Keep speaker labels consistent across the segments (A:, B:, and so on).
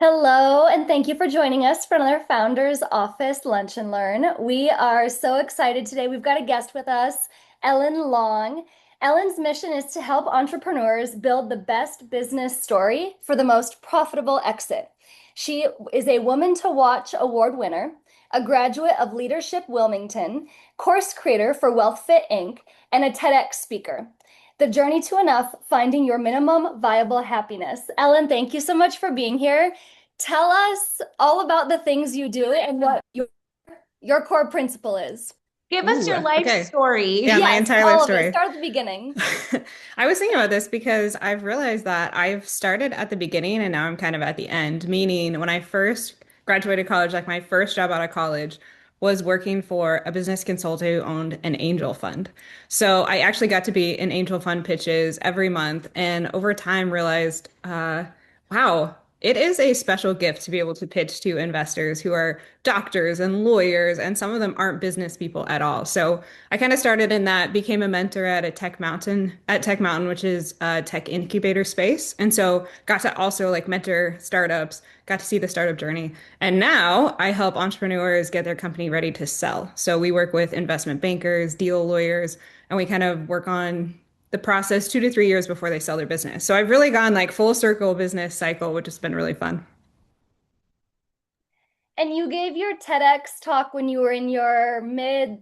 A: Hello, and thank you for joining us for another Founders Office Lunch and Learn. We are so excited today. We've got a guest with us, Ellen Long. Ellen's mission is to help entrepreneurs build the best business story for the most profitable exit. She is a Woman to Watch award winner, a graduate of Leadership Wilmington, course creator for WealthFit Inc., and a TEDx speaker. The Journey to Enough, Finding Your Minimum Viable Happiness. Ellen, thank you so much for being here. Tell us all about the things you do and what your core principle is.
B: Give us
C: Ooh,
B: your life
C: okay.
B: story.
C: Yeah, my
A: Yes,
C: entire life
A: all of it.
C: story.
A: Start at the beginning.
C: I was thinking about this because I've realized that I've started at the beginning and now I'm kind of at the end. Meaning, when I first graduated college, like my first job out of college was working for a business consultant who owned an angel fund. So I actually got to be in angel fund pitches every month, and over time realized, wow, it is a special gift to be able to pitch to investors who are doctors and lawyers, and some of them aren't business people at all. So I kind of started in that, became a mentor at Tech Mountain, which is a tech incubator space. And so got to also like mentor startups, got to see the startup journey. And now I help entrepreneurs get their company ready to sell. So we work with investment bankers, deal lawyers, and we kind of work on the process 2 to 3 years before they sell their business. So I've really gone like full circle business cycle, which has been really fun.
A: And you gave your TEDx talk when you were in your mid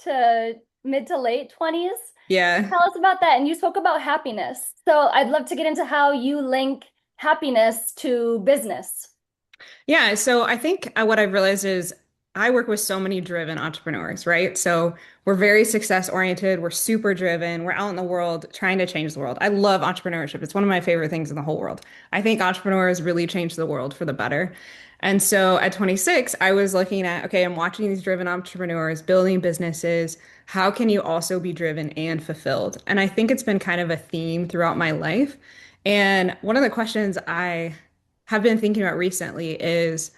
A: to late 20s.
C: Yeah.
A: Tell us about that. And you spoke about happiness. So I'd love to get into how you link happiness to business.
C: Yeah, so I think what I've realized is I work with so many driven entrepreneurs, right? So we're very success oriented, we're super driven, we're out in the world trying to change the world. I love entrepreneurship. It's one of my favorite things in the whole world. I think entrepreneurs really change the world for the better. And so at 26, I was looking at, okay, I'm watching these driven entrepreneurs building businesses. How can you also be driven and fulfilled? And I think it's been kind of a theme throughout my life. And one of the questions I have been thinking about recently is,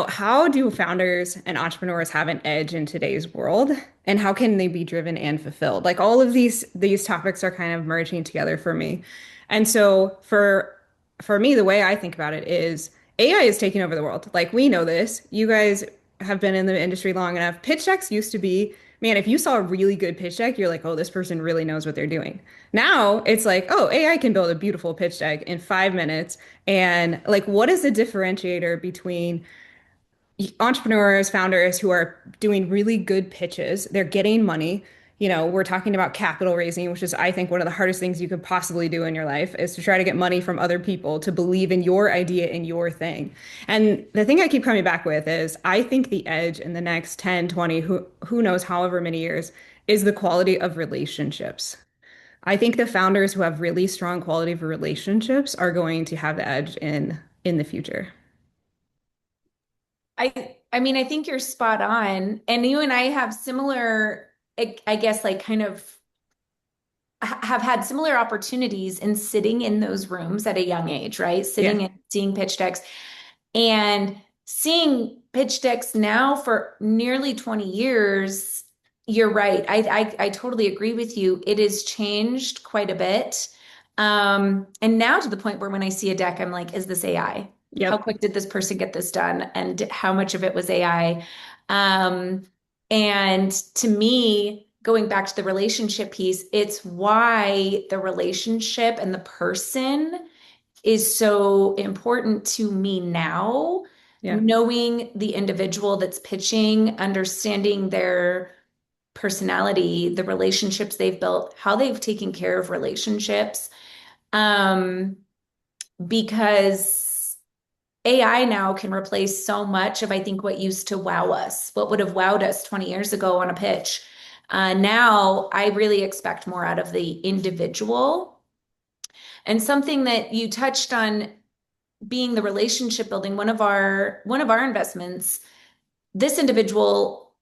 C: how do founders and entrepreneurs have an edge in today's world? And how can they be driven and fulfilled? Like all of these topics are kind of merging together for me. And so for me, the way I think about it is AI is taking over the world. Like we know this. You guys have been in the industry long enough. Pitch decks used to be, man, if you saw a really good pitch deck, you're like, oh, this person really knows what they're doing. Now it's like, oh, AI can build a beautiful pitch deck in 5 minutes. And like, what is the differentiator between entrepreneurs, founders who are doing really good pitches? They're getting money. We're talking about capital raising, which is, I think, one of the hardest things you could possibly do in your life is to try to get money from other people to believe in your idea and your thing. And the thing I keep coming back with is I think the edge in the next 10, 20, who knows, however many years, is the quality of relationships. I think the founders who have really strong quality of relationships are going to have the edge in the future.
B: I mean, I think you're spot on. And you and I have similar, I guess, like kind of have had similar opportunities in sitting in those rooms at a young age, right?
C: Yeah.
B: Sitting and seeing pitch decks and seeing pitch decks now for nearly 20 years. You're right. I totally agree with you. It has changed quite a bit. And now to the point where when I see a deck, I'm like, is this AI? How
C: Yep.
B: quick did this person get this done? And how much of it was AI? Um, and to me, going back to the relationship piece, it's why the relationship and the person is so important to me now.
C: Yeah.
B: Knowing the individual that's pitching, understanding their personality, the relationships they've built, how they've taken care of relationships. Um, because AI now can replace so much of, I think, what used to wow us, what would have wowed us 20 years ago on a pitch. Now I really expect more out of the individual. And something that you touched on being the relationship building, one of our investments, this individual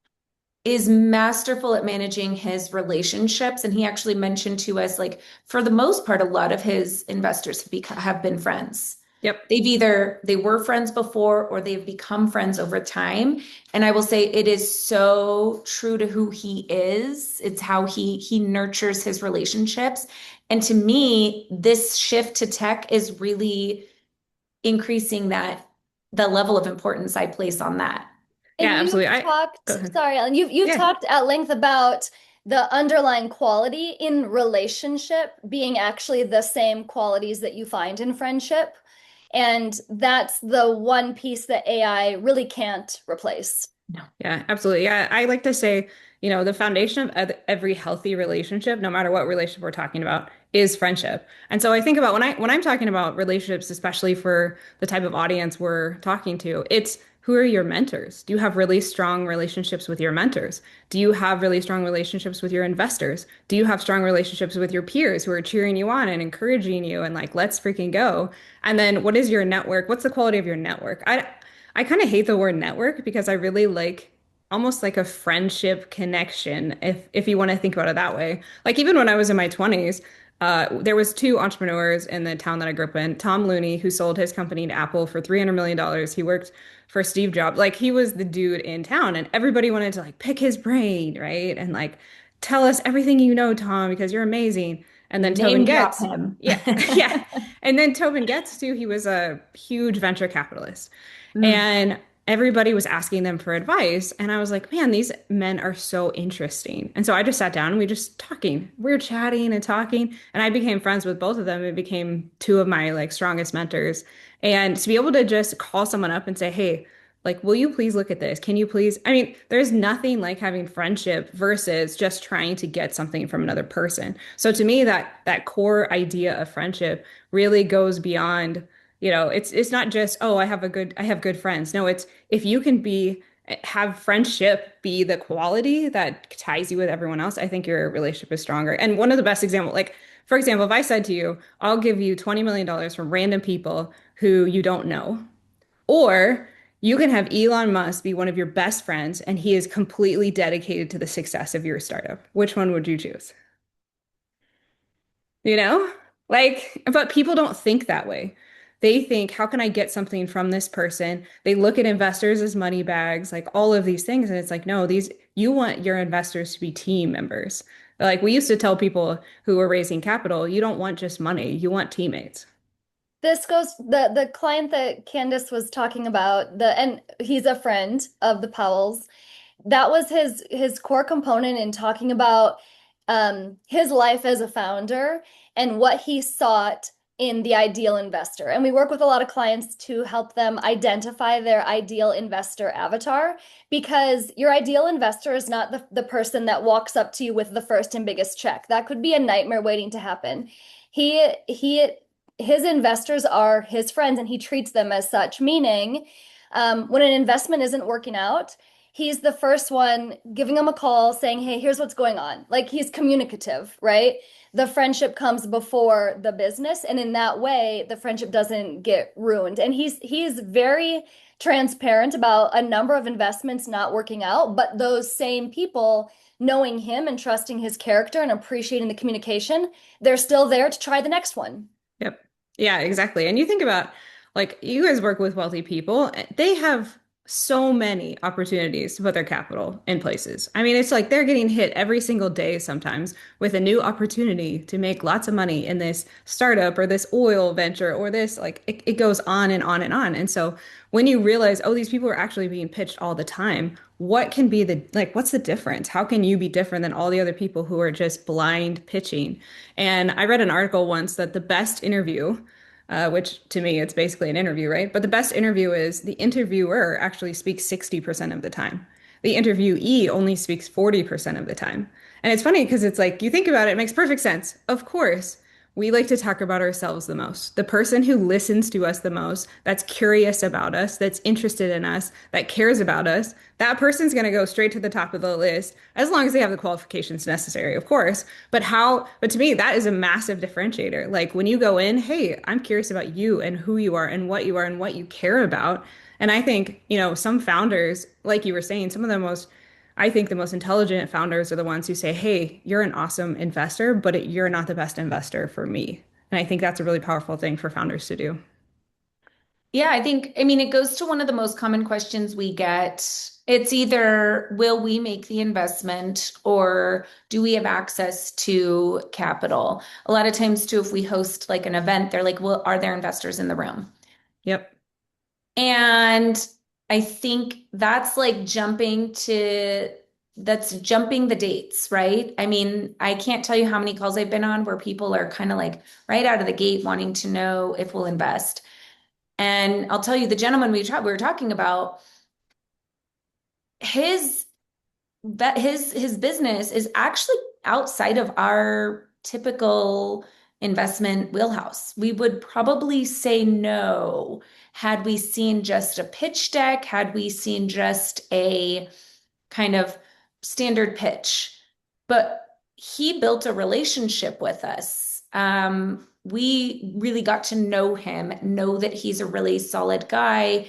B: is masterful at managing his relationships. And he actually mentioned to us, like, for the most part, a lot of his investors have been friends.
C: Yep.
B: They were friends before or they've become friends over time. And I will say it is so true to who he is. It's how he nurtures his relationships. And to me, this shift to tech is really increasing the level of importance I place on that.
C: Yeah,
A: And you've
C: absolutely.
A: talked,
C: Go ahead.
A: sorry, Ellen, you've
C: Yeah.
A: talked at length about the underlying quality in relationship being actually the same qualities that you find in friendship. And that's the one piece that AI really can't replace.
B: No.
C: Yeah, absolutely. Yeah, I like to say, the foundation of every healthy relationship, no matter what relationship we're talking about, is friendship. And so I think about when I'm talking about relationships, especially for the type of audience we're talking to, it's who are your mentors? Do you have really strong relationships with your mentors? Do you have really strong relationships with your investors? Do you have strong relationships with your peers who are cheering you on and encouraging you and like, let's freaking go? And then what is your network? What's the quality of your network? I kind of hate the word network because I really like almost like a friendship connection if you want to think about it that way. Like even when I was in my 20s, there was two entrepreneurs in the town that I grew up in. Tom Looney, who sold his company to Apple for $300 million. He worked for Steve Jobs. Like he was the dude in town and everybody wanted to like pick his brain, right? And like tell us everything you know, Tom, because you're amazing. And then Tobin
B: Name drop
C: Getz,
B: him.
C: yeah, yeah. And then Tobin Getz too, he was a huge venture capitalist.
B: Mm.
C: And everybody was asking them for advice. And I was like, man, these men are so interesting. And so I just sat down and we just talking. We were chatting and talking. And I became friends with both of them. It became two of my like strongest mentors. And to be able to just call someone up and say, hey, like, will you please look at this? Can you please? I mean, there's nothing like having friendship versus just trying to get something from another person. So to me, that core idea of friendship really goes beyond it's not just, oh, I have good friends. No, it's if you can have friendship be the quality that ties you with everyone else, I think your relationship is stronger. And one of the best examples, like for example, if I said to you, I'll give you $20 million from random people who you don't know, or you can have Elon Musk be one of your best friends and he is completely dedicated to the success of your startup. Which one would you choose? You know? Like, but people don't think that way. They think, how can I get something from this person? They look at investors as money bags, like all of these things. And it's like, no, you want your investors to be team members. Like we used to tell people who were raising capital, you don't want just money, you want teammates.
A: This goes the client that Candace was talking about, and he's a friend of the Powells. That was his core component in talking about his life as a founder and what he sought in the ideal investor. And we work with a lot of clients to help them identify their ideal investor avatar because your ideal investor is not the person that walks up to you with the first and biggest check. That could be a nightmare waiting to happen. He his investors are his friends and he treats them as such, meaning when an investment isn't working out, he's the first one giving them a call saying, hey, here's what's going on. Like he's communicative, right? The friendship comes before the business. And in that way, the friendship doesn't get ruined. And he's very transparent about a number of investments not working out, but those same people knowing him and trusting his character and appreciating the communication, they're still there to try the next one.
C: Yep. Yeah, exactly. And you think about like you guys work with wealthy people, they have so many opportunities to put their capital in places. I mean, it's like they're getting hit every single day sometimes with a new opportunity to make lots of money in this startup or this oil venture or this like it goes on and on and on. And so when you realize, oh, these people are actually being pitched all the time, what can be what's the difference? How can you be different than all the other people who are just blind pitching? And I read an article once that the best interview, which to me, it's basically an interview, right? But the best interview is the interviewer actually speaks 60% of the time. The interviewee only speaks 40% of the time. And it's funny because it's like, you think about it, it makes perfect sense. Of course, we like to talk about ourselves the most. The person who listens to us the most, that's curious about us, that's interested in us, that cares about us, that person's going to go straight to the top of the list as long as they have the qualifications necessary, of course. But to me, that is a massive differentiator. Like when you go in, hey, I'm curious about you and who you are and what you care about. And I think, some founders, like you were saying, I think the most intelligent founders are the ones who say, hey, you're an awesome investor, but you're not the best investor for me. And I think that's a really powerful thing for founders to do.
B: Yeah, I mean, it goes to one of the most common questions we get. It's either will we make the investment or do we have access to capital? A lot of times, too, if we host like an event, they're like, well, are there investors in the room?
C: Yep.
B: And I think that's jumping the dates, right? I mean, I can't tell you how many calls I've been on where people are kind of like right out of the gate wanting to know if we'll invest. And I'll tell you, the gentleman we were talking about, his his business is actually outside of our typical investment wheelhouse. We would probably say no had we seen just a pitch deck, had we seen just a kind of standard pitch. But he built a relationship with us. We really got to know him, know that he's a really solid guy.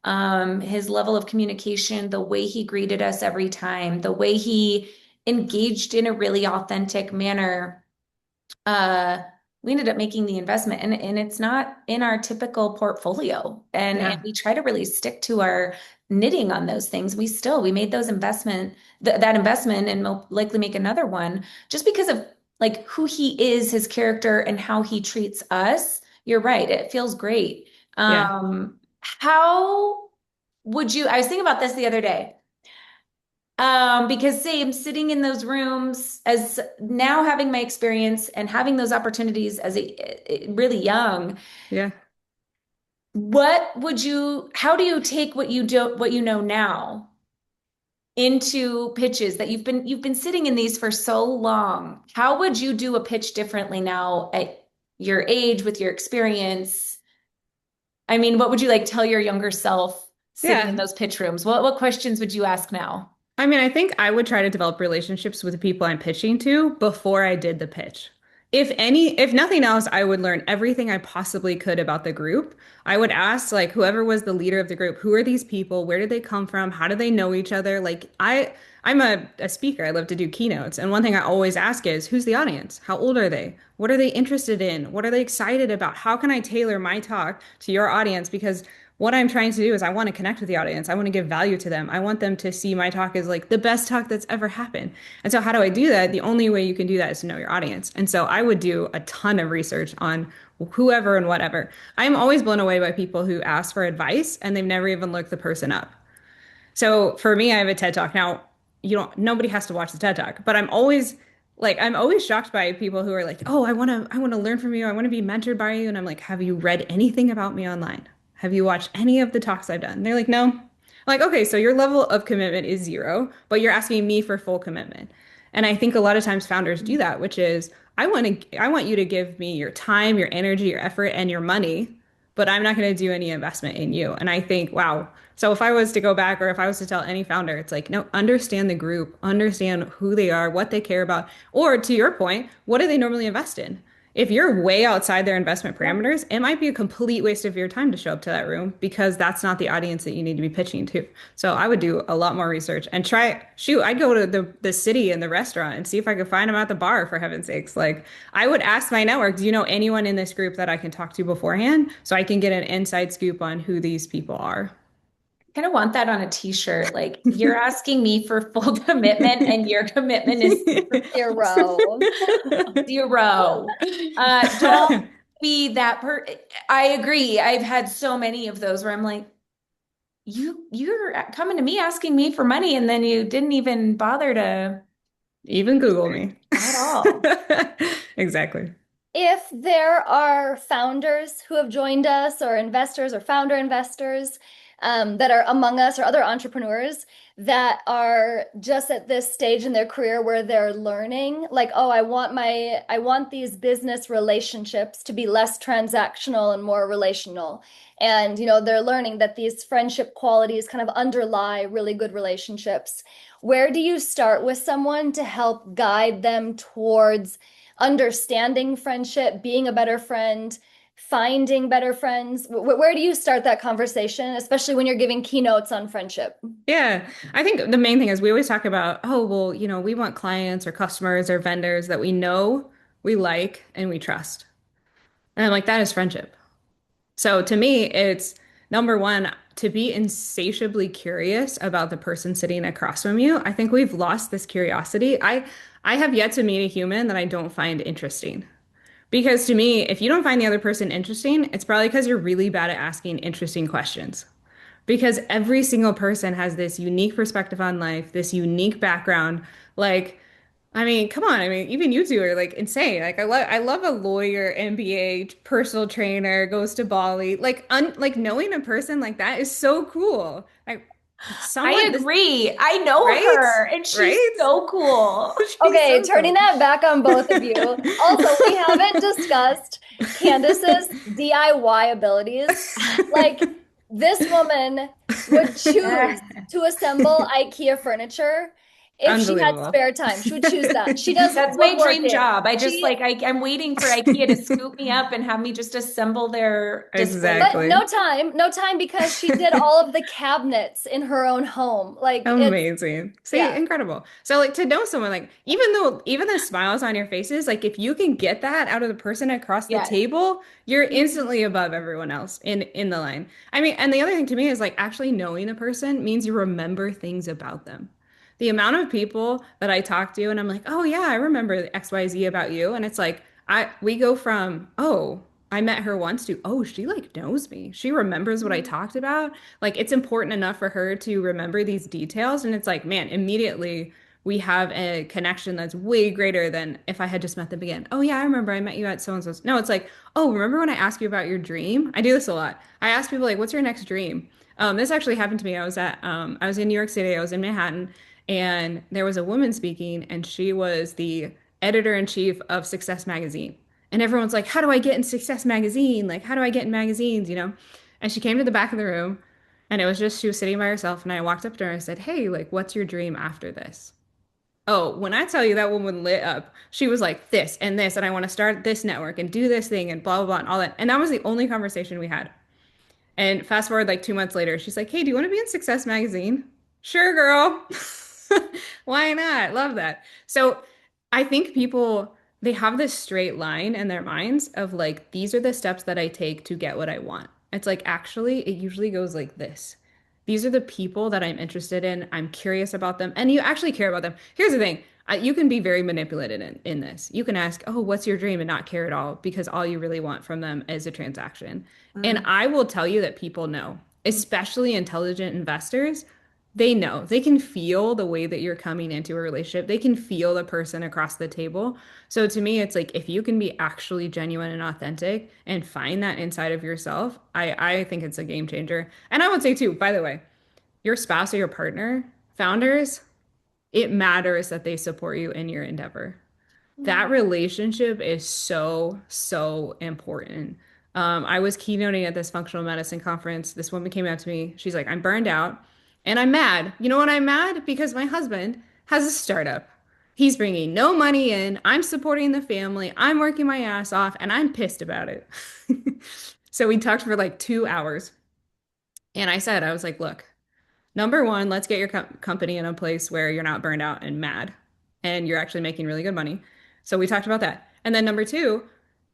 B: His level of communication, the way he greeted us every time, the way he engaged in a really authentic manner, uh, we ended up making the investment, and it's not in our typical portfolio. And
C: Yeah.
B: we try to really stick to our knitting on those things. We made those that investment, and will likely make another one just because of like who he is, his character, and how he treats us. You're right. It feels great.
C: Yeah.
B: How would you, I was thinking about this the other day. Because same sitting in those rooms as now having my experience and having those opportunities as really young,
C: Yeah.
B: how do you take what you know now into pitches that you've been sitting in these for so long? How would you do a pitch differently now at your age with your experience? I mean, what would you like tell your younger self sitting in
C: Yeah.
B: those pitch rooms? What questions would you ask now?
C: I mean, I think I would try to develop relationships with the people I'm pitching to before I did the pitch. If nothing else, I would learn everything I possibly could about the group. I would ask like whoever was the leader of the group, who are these people? Where did they come from? How do they know each other? I'm a speaker. I love to do keynotes. And one thing I always ask is, who's the audience? How old are they? What are they interested in? What are they excited about? How can I tailor my talk to your audience? Because what I'm trying to do is I want to connect with the audience. I want to give value to them. I want them to see my talk as like the best talk that's ever happened. And so how do I do that? The only way you can do that is to know your audience. And so I would do a ton of research on whoever and whatever. I'm always blown away by people who ask for advice and they've never even looked the person up. So for me, I have a TED Talk. Now, nobody has to watch the TED Talk, but I'm always shocked by people who are like, "Oh, I want to learn from you. I want to be mentored by you." And I'm like, "Have you read anything about me online? Have you watched any of the talks I've done?" And they're like, "No." I'm like, "Okay, so your level of commitment is zero, but you're asking me for full commitment." And I think a lot of times founders do that, which is I want you to give me your time, your energy, your effort, and your money, but I'm not going to do any investment in you. And I think, wow. So if I was to go back or if I was to tell any founder, it's like, no, understand the group, understand who they are, what they care about, or to your point, what do they normally invest in? If you're way outside their investment parameters, it might be a complete waste of your time to show up to that room because that's not the audience that you need to be pitching to. So I would do a lot more research and I'd go to the city and the restaurant and see if I could find them at the bar for heaven's sakes. Like I would ask my network, do you know anyone in this group that I can talk to beforehand so I can get an inside scoop on who these people are?
B: Kind of want that on a t-shirt. Like you're asking me for full commitment and your commitment is
A: Zero.
B: zero. Don't be I agree. I've had so many of those where I'm like, you're coming to me asking me for money and then you didn't even bother to
C: Even Google me.
B: at all.
C: Exactly.
A: If there are founders who have joined us, or investors or founder investors that are among us, or other entrepreneurs that are just at this stage in their career where they're learning, like, oh, I want these business relationships to be less transactional and more relational. And, they're learning that these friendship qualities kind of underlie really good relationships. Where do you start with someone to help guide them towards understanding friendship, being a better friend, finding better friends? Where do you start that conversation, especially when you're giving keynotes on friendship?
C: Yeah, I think the main thing is we always talk about, oh, well, we want clients or customers or vendors that we know, we like, and we trust. And I'm like, that is friendship. So to me, it's number one, to be insatiably curious about the person sitting across from you. I think we've lost this curiosity. I have yet to meet a human that I don't find interesting. Because to me, if you don't find the other person interesting, it's probably because you're really bad at asking interesting questions. Because every single person has this unique perspective on life, this unique background. Like, I mean, come on. I mean, even you two are like insane. Like, I love a lawyer, MBA, personal trainer, goes to Bali. Like knowing a person like that is so cool. Like,
B: I
C: someone this,
B: agree. I know
C: right?
B: her and she's
C: Right?
B: so cool.
C: She's
A: Okay,
C: so
A: turning
C: cool.
A: that back on both of you. Also, we haven't discussed Candace's DIY abilities. Like, this woman would choose to assemble IKEA furniture if she had
C: Unbelievable.
A: spare time. She would choose that. She does
B: That's my dream
A: woodworking.
B: job. I just
A: She,
B: like I'm waiting for IKEA to scoop me up and have me just assemble their display.
A: but
C: Exactly.
A: no time because she did all of the cabinets in her own home. Like, it's,
C: Amazing. See,
A: yeah.
C: incredible. So like to know someone like even the smiles on your faces, like if you can get that out of the person across the
A: Yes.
C: table, you're instantly above everyone else in the line. I mean, and the other thing to me is like actually knowing a person means you remember things about them. The amount of people that I talk to and I'm like, "Oh yeah, I remember XYZ about you." And it's like I we go from, "Oh, I met her once," to, "Oh, she like knows me. She remembers what I talked about." Like it's important enough for her to remember these details. And it's like, man, immediately we have a connection that's way greater than if I had just met them again. Oh yeah, I remember I met you at so and so's. No, it's like, oh, remember when I asked you about your dream? I do this a lot. I ask people like, what's your next dream? This actually happened to me. I was in New York City, I was in Manhattan, and there was a woman speaking, and she was the editor-in-chief of Success Magazine. And everyone's like, how do I get in Success Magazine? Like, how do I get in magazines, you know? And she came to the back of the room and it was just, she was sitting by herself. And I walked up to her and I said, hey, like, what's your dream after this? Oh, when I tell you that woman lit up, she was like, this and this. And I want to start this network and do this thing and blah, blah, blah, and all that. And that was the only conversation we had. And fast forward like 2 months later, she's like, hey, do you want to be in Success Magazine? Sure, girl. Why not? Love that. So I think people, they have this straight line in their minds of like, these are the steps that I take to get what I want. It's like, actually, it usually goes like this. These are the people that I'm interested in. I'm curious about them. And you actually care about them. Here's the thing. You can be very manipulated in this. You can ask, oh, what's your dream? And not care at all because all you really want from them is a transaction. And
B: Mm.
C: I will tell you that people know, especially intelligent investors, they know. They can feel the way that you're coming into a relationship. They can feel the person across the table. So to me, it's like if you can be actually genuine and authentic and find that inside of yourself, I think it's a game changer. And I would say too, by the way, your spouse or your partner, founders, it matters that they support you in your endeavor. That relationship is so, so important. I was keynoting at this functional medicine conference. This woman came out to me. She's like, I'm burned out and I'm mad. You know what? I'm mad because my husband has a startup. He's bringing no money in. I'm supporting the family. I'm working my ass off and I'm pissed about it. So we talked for like 2 hours. And I was like, look, number one, let's get your company in a place where you're not burned out and mad and you're actually making really good money. So we talked about that. And then number two,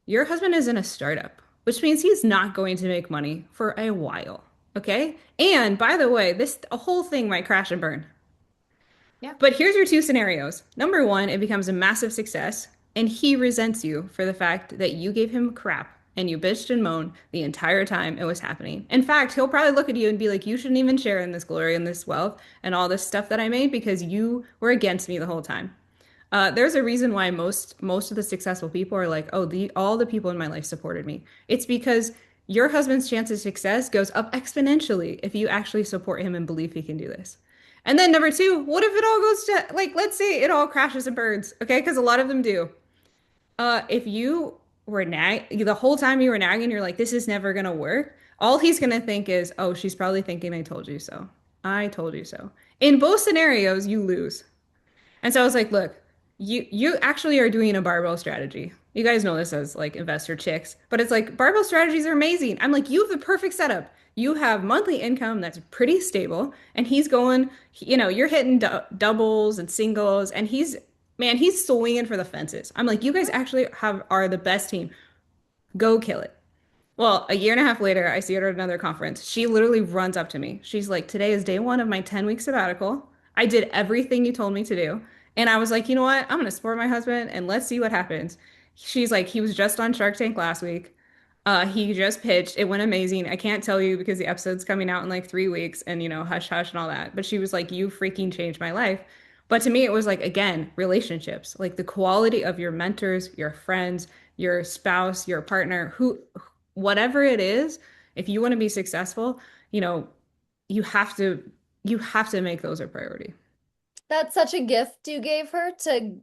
C: your husband is in a startup, which means he's not going to make money for a while. Okay. And by the way, this a whole thing might crash and burn.
B: Yeah.
C: But here's your two scenarios. Number one, it becomes a massive success, and he resents you for the fact that you gave him crap and you bitched and moaned the entire time it was happening. In fact, he'll probably look at you and be like, you shouldn't even share in this glory and this wealth and all this stuff that I made because you were against me the whole time. There's a reason why most of the successful people are like, oh, the all the people in my life supported me. It's because your husband's chance of success goes up exponentially if you actually support him and believe he can do this. And then number two, what if it all goes to like, let's say it all crashes and burns, okay? Because a lot of them do. If you were the whole time you were nagging, you're like, this is never gonna work. All he's gonna think is, oh, she's probably thinking I told you so. I told you so. In both scenarios, you lose. And so I was like, look, you actually are doing a barbell strategy. You guys know this as like investor chicks, but it's like barbell strategies are amazing. I'm like, you have the perfect setup. You have monthly income that's pretty stable, and he's going, you're hitting doubles and singles, and he's swinging for the fences. I'm like, you guys actually are the best team. Go kill it. Well, a year and a half later, I see her at another conference. She literally runs up to me. She's like, today is day one of my 10-week sabbatical. I did everything you told me to do. And I was like, you know what? I'm going to support my husband and let's see what happens. She's like, he was just on Shark Tank last week. He just pitched. It went amazing. I can't tell you because the episode's coming out in like 3 weeks and, hush hush and all that. But she was like, you freaking changed my life. But to me, it was like, again, relationships, like the quality of your mentors, your friends, your spouse, your partner, whatever it is, if you want to be successful, you know, you have to, you have to make those a priority.
A: That's such a gift you gave her to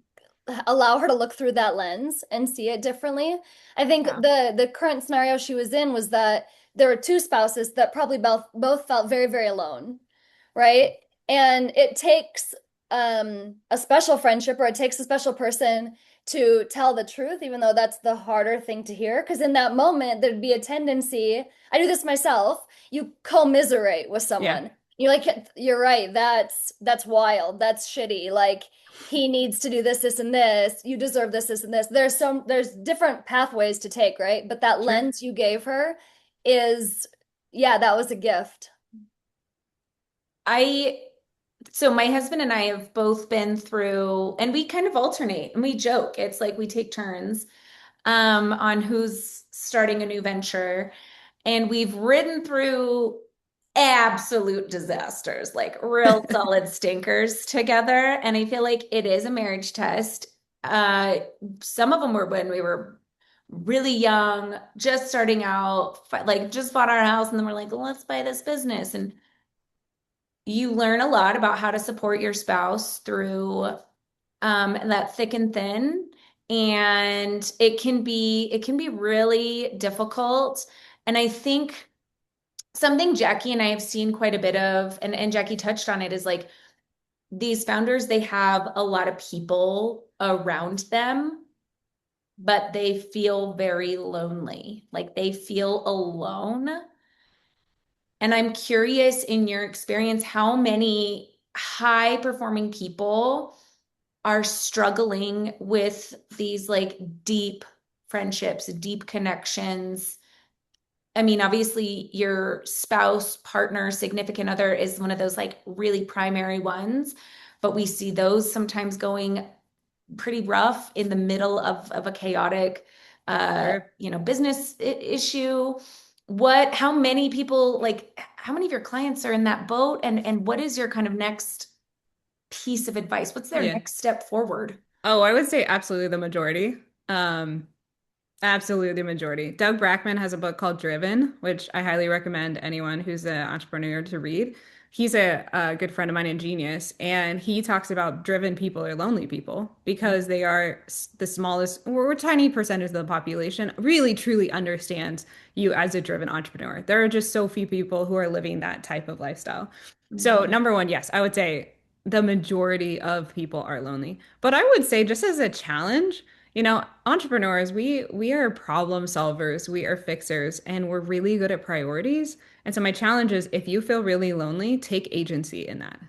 A: allow her to look through that lens and see it differently. I think
C: Yeah.
A: the current scenario she was in was that there were two spouses that probably both felt very, very alone, right? And it takes a special friendship, or it takes a special person to tell the truth, even though that's the harder thing to hear. Because in that moment, there'd be a tendency, I do this myself, you commiserate with
C: Yeah.
A: someone. You're like, you're right, that's wild, that's shitty. Like he needs to do this, this, and this. You deserve this, this, and this. There's different pathways to take, right? But that
C: Sure.
A: lens you gave her is, yeah, that was a gift.
B: I So my husband and I have both been through, and we kind of alternate and we joke. It's like we take turns on who's starting a new venture. And we've ridden through absolute disasters, like real solid stinkers together. And I feel like it is a marriage test. Uh, some of them were when we were really young, just starting out, like just bought our house, and then we're like, let's buy this business. And you learn a lot about how to support your spouse through that thick and thin. And it can be really difficult. And I think something Jackie and I have seen quite a bit of, and Jackie touched on it, is like these founders, they have a lot of people around them, but they feel very lonely. Like they feel alone. And I'm curious, in your experience, how many high performing people are struggling with these like deep friendships, deep connections. I mean, obviously, your spouse, partner, significant other is one of those like really primary ones, but we see those sometimes going pretty rough in the middle of a chaotic,
C: Sure.
B: business issue. How many people, like, how many of your clients are in that boat? And what is your kind of next piece of advice? What's their
C: Yeah.
B: next step forward?
C: Oh, I would say absolutely the majority. Um, Absolutely the majority. Doug Brackman has a book called Driven, which I highly recommend anyone who's an entrepreneur to read. He's a good friend of mine in Genius, and he talks about driven people or lonely people because they are the smallest, we're a tiny percentage of the population, really truly understands you as a driven entrepreneur. There are just so few people who are living that type of lifestyle. So,
B: Mhm.
C: number one, yes, I would say the majority of people are lonely. But I would say, just as a challenge, entrepreneurs, we are problem solvers, we are fixers, and we're really good at priorities. And so my challenge is if you feel really lonely, take agency in that.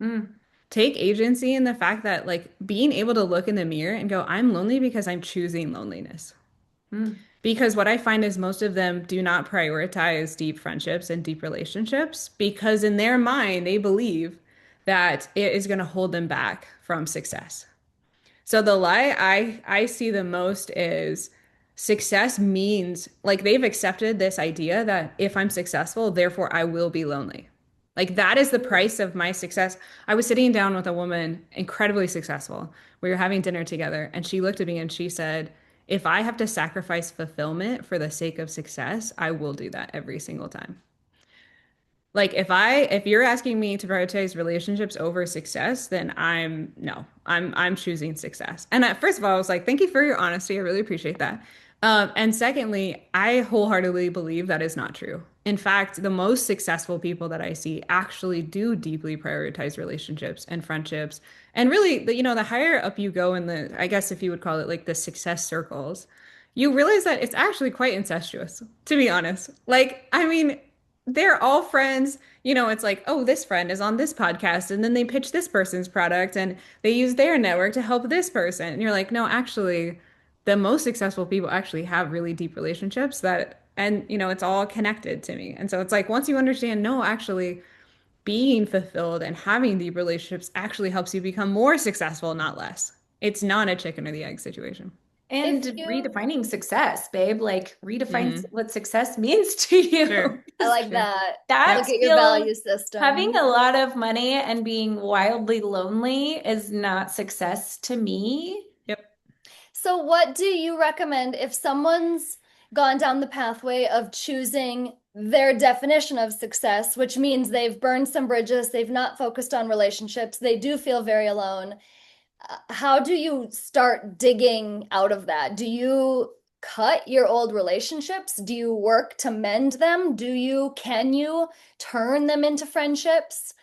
B: Mm,
C: Take agency in the fact that like being able to look in the mirror and go, I'm lonely because I'm choosing loneliness.
B: mm,
C: Because what I find is most of them do not prioritize deep friendships and deep relationships because in their mind they believe that it is going to hold them back from success. So the lie I see the most is success means like they've accepted this idea that if I'm successful, therefore I will be lonely. Like that is the price of my success. I was sitting down with a woman incredibly successful. We were having dinner together and she looked at me and she said, "If I have to sacrifice fulfillment for the sake of success, I will do that every single time." Like if you're asking me to prioritize relationships over success, then I'm choosing success. And first of all, I was like, thank you for your honesty. I really appreciate that. And secondly, I wholeheartedly believe that is not true. In fact, the most successful people that I see actually do deeply prioritize relationships and friendships. And really, the higher up you go in I guess if you would call it like the success circles, you realize that it's actually quite incestuous, to be honest. Like, I mean, they're all friends. It's like, oh, this friend is on this podcast, and then they pitch this person's product and they use their network to help this person. And you're like, no, actually, the most successful people actually have really deep relationships and it's all connected to me. And so it's like, once you understand, no, actually, being fulfilled and having deep relationships actually helps you become more successful, not less. It's not a chicken or the egg situation.
B: And
A: If you,
B: redefining success, babe, like redefine
C: Hmm.
B: what success means to you.
C: Sure.
A: I
B: 'Cause
A: like
C: Sure.
A: that.
B: that
A: Look at your
B: feels
A: value
B: having
A: system.
B: a lot of money and being wildly lonely is not success to me.
C: Yep.
A: So, what do you recommend if someone's gone down the pathway of choosing their definition of success, which means they've burned some bridges, they've not focused on relationships, they do feel very alone? How do you start digging out of that? Do you cut your old relationships? Do you work to mend them? Can you turn them into friendships?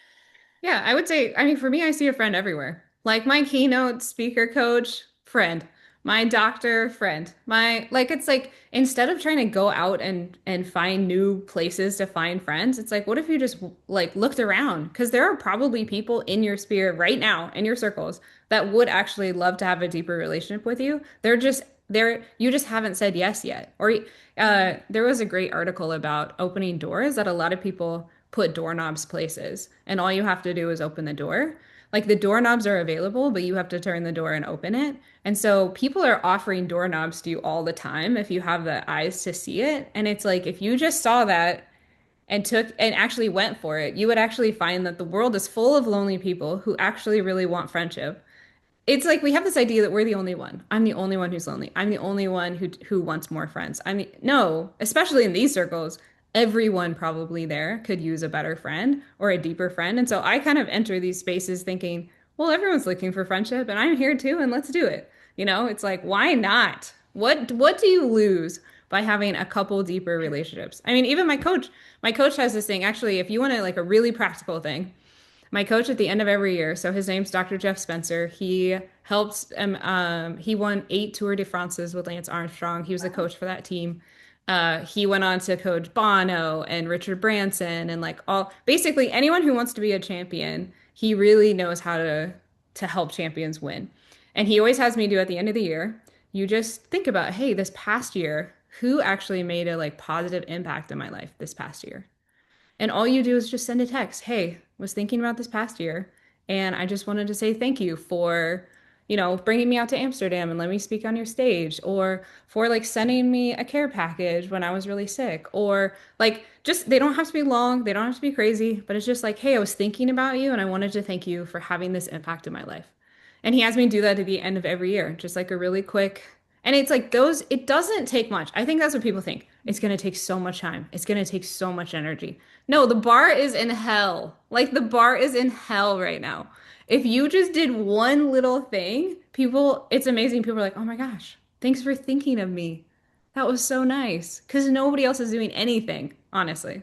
C: Yeah, I would say, I mean, for me, I see a friend everywhere. Like my keynote speaker coach, friend. My doctor, friend. Like it's like instead of trying to go out and find new places to find friends, it's like what if you just like looked around? Because there are probably people in your sphere right now in your circles that would actually love to have a deeper relationship with you. They're you just haven't said yes yet. Or there was a great article about opening doors that a lot of people put doorknobs places, and all you have to do is open the door. Like the doorknobs are available, but you have to turn the door and open it. And so people are offering doorknobs to you all the time if you have the eyes to see it. And it's like if you just saw that and took and actually went for it, you would actually find that the world is full of lonely people who actually really want friendship. It's like we have this idea that we're the only one. I'm the only one who's lonely. I'm the only one who wants more friends. No, especially in these circles, everyone probably there could use a better friend or a deeper friend. And so I kind of enter these spaces thinking, well, everyone's looking for friendship and I'm here too, and let's do it. It's like, why not? What do you lose by having a couple deeper relationships? I mean, even my coach has this thing, actually, if you want to like a really practical thing, my coach at the end of every year, so his name's Dr. Jeff Spencer. He helped he won 8 Tour de France's with Lance Armstrong. He was the coach for that team. He went on to coach Bono and Richard Branson and like all basically anyone who wants to be a champion. He really knows how to help champions win. And he always has me do at the end of the year. You just think about, hey, this past year, who actually made a like positive impact in my life this past year? And all you do is just send a text. Hey, was thinking about this past year, and I just wanted to say thank you for, bringing me out to Amsterdam and let me speak on your stage, or for like sending me a care package when I was really sick, or like just they don't have to be long, they don't have to be crazy, but it's just like, hey, I was thinking about you and I wanted to thank you for having this impact in my life. And he has me do that at the end of every year, just like a really quick. And it's like those, it doesn't take much. I think that's what people think. It's going to take so much time. It's going to take so much energy. No, the bar is in hell. Like the bar is in hell right now. If you just did one little thing, it's amazing. People are like, oh my gosh, thanks for thinking of me. That was so nice. Because nobody else is doing anything, honestly.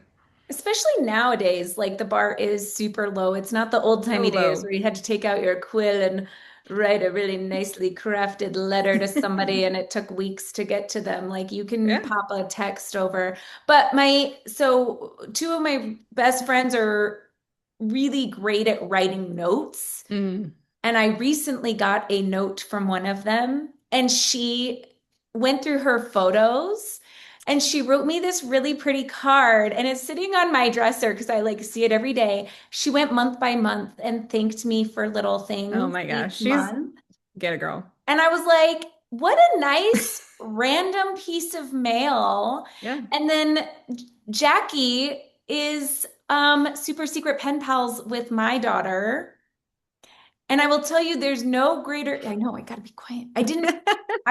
B: Especially nowadays, like the bar is super low. It's not the old-timey
C: So
B: days
C: low.
B: where you had to take out your quill and write a really nicely crafted letter to somebody and it took weeks to get to them. Like you can
C: Yeah.
B: pop a text over. But so two of my best friends are really great at writing notes.
C: Mm.
B: And I recently got a note from one of them, and she went through her photos and she wrote me this really pretty card. And it's sitting on my dresser because I like see it every day. She went month by month and thanked me for little
C: Oh
B: things
C: my
B: each
C: gosh.
B: month.
C: Get a girl.
B: And I was like, what a nice random piece of mail.
C: Yeah.
B: And then Jackie is super secret pen pals with my daughter. And I will tell you, there's no greater, I know, I gotta be quiet. I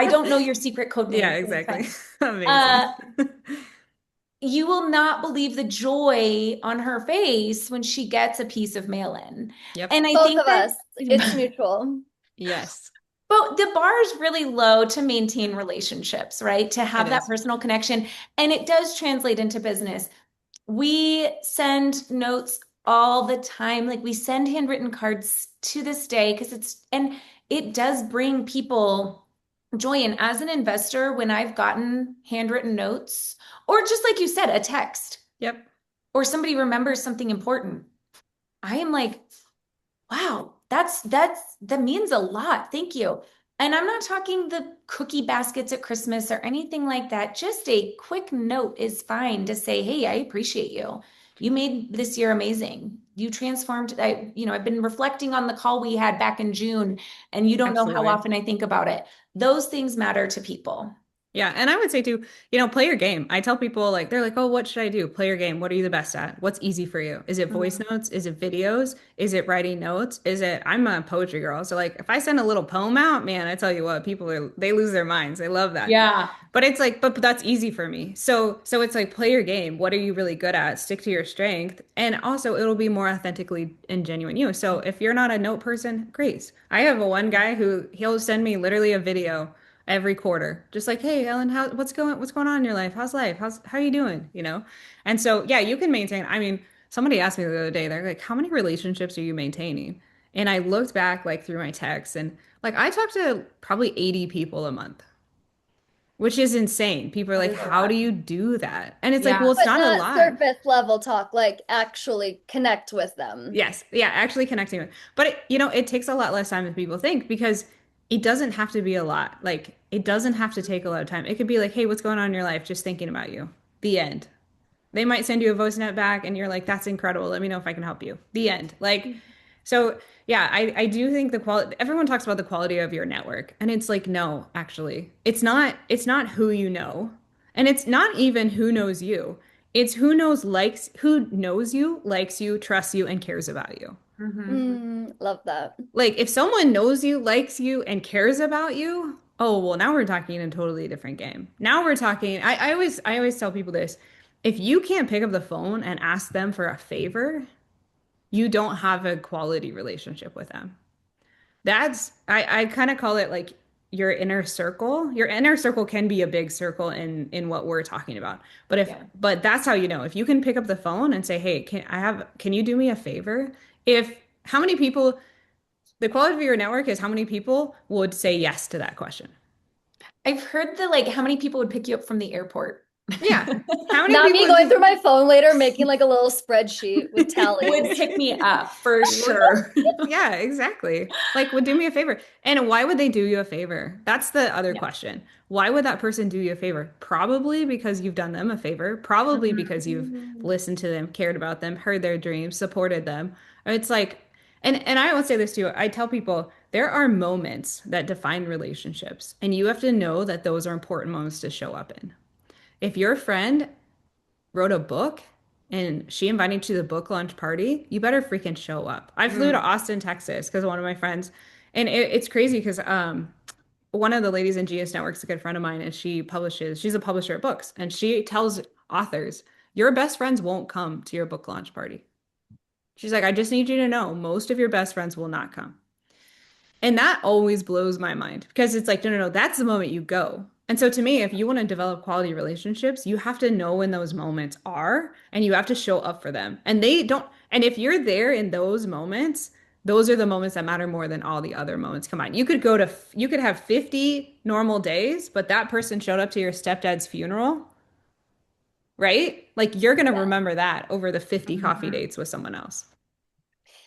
B: don't know your secret code
C: Yeah,
B: name, so it's
C: exactly.
B: fine.
C: Amazing.
B: Uh, you will not believe the joy on her face when she gets a piece of mail in.
C: Yep.
B: And I
A: Both
B: think
A: of us. It's
B: that,
A: mutual.
C: Yes,
B: but the bar is really low to maintain relationships, right? To
C: it
B: have that
C: is.
B: personal connection. And it does translate into business. We send notes all the time. Like we send handwritten cards to this day because and it does bring people joy. And as an investor, when I've gotten handwritten notes, or just like you said, a text,
C: Yep.
B: or somebody remembers something important, I am like, wow, that means a lot. Thank you. And I'm not talking the cookie baskets at Christmas or anything like that. Just a quick note is fine to say, hey, I appreciate you. You made this year amazing. You transformed. I've been reflecting on the call we had back in June, and you don't know how
C: Absolutely.
B: often I think about it. Those things matter to people.
C: Yeah, and I would say too, play your game. I tell people like they're like, "Oh, what should I do?" Play your game. What are you the best at? What's easy for you? Is it voice
B: Mhm.
C: notes? Is it videos? Is it writing notes? I'm a poetry girl. So like if I send a little poem out, man, I tell you what, they lose their minds. They love that.
B: Yeah.
C: But it's like, but that's easy for me. So it's like play your game. What are you really good at? Stick to your strength. And also it'll be more authentically and genuine you. So if you're not a note person, great. I have a one guy who he'll send me literally a video every quarter. Just like, hey, Ellen, what's going on in your life? How's life? How you doing? And so yeah, you can maintain. I mean, somebody asked me the other day, they're like, how many relationships are you maintaining? And I looked back like through my texts and like I talk to probably 80 people a month, which is insane. People are
B: That
C: like,
B: is a
C: how
B: lot.
C: do you do that? And it's like, well,
B: Yeah.
C: it's
A: But
C: not a
A: not
C: lot.
A: surface level talk, like actually connect with them.
C: Yes. Yeah, actually connecting with. But it takes a lot less time than people think because it doesn't have to be a lot. Like it doesn't have to take a lot of time. It could be like, "Hey, what's going on in your life? Just thinking about you." The end. They might send you a voice note back and you're like, "That's incredible. Let me know if I can help you." The end. Like so yeah, I do think the quality everyone talks about the quality of your network and it's like no, actually. It's not who you know. And it's not even who knows you. It's who knows you, likes you, trusts you, and cares about you.
B: Mhm.
A: Mm, love that.
C: Like if someone knows you, likes you, and cares about you, oh well, now we're talking a totally different game. Now we're talking, I always tell people this. If you can't pick up the phone and ask them for a favor, you don't have a quality relationship with them. I kind of call it like your inner circle. Your inner circle can be a big circle in what we're talking about.
B: Yeah.
C: But that's how you know. If you can pick up the phone and say, "Hey, can you do me a favor?" If how many people the quality of your network is how many people would say yes to that question.
B: I've heard that like how many people would pick you up from the airport
C: Yeah. How many
A: Not
C: people
A: me
C: would
A: going through
C: just
A: my phone later, making like a little spreadsheet with
B: would
A: tallies.
B: pick me up for sure.
C: Yeah, exactly. Like, would do me a favor. And why would they do you a favor? That's the other
B: Yeah.
C: question. Why would that person do you a favor? Probably because you've done them a favor. Probably
B: Mhm.
C: because you've listened to them, cared about them, heard their dreams, supported them. It's like, and I would say this too. I tell people there are moments that define relationships, and you have to know that those are important moments to show up in. If your friend wrote a book and she invited you to the book launch party, you better freaking show up. I flew to
B: Mm.
C: Austin, Texas, because one of my friends, and it's crazy because one of the ladies in GS Network is a good friend of mine, and she's a publisher of books, and she tells authors, your best friends won't come to your book launch party. She's like, I just need you to know most of your best friends will not come. And that always blows my mind because it's like, no, no, no, that's the moment you go. And so to me, if you want to develop quality relationships, you have to know when those moments are and you have to show up for them. And they don't, and if you're there in those moments, those are the moments that matter more than all the other moments combined. You could have 50 normal days, but that person showed up to your stepdad's funeral, right? Like you're going to
A: Yeah.
C: remember that over the 50 coffee
B: Mhm.
C: dates with someone else.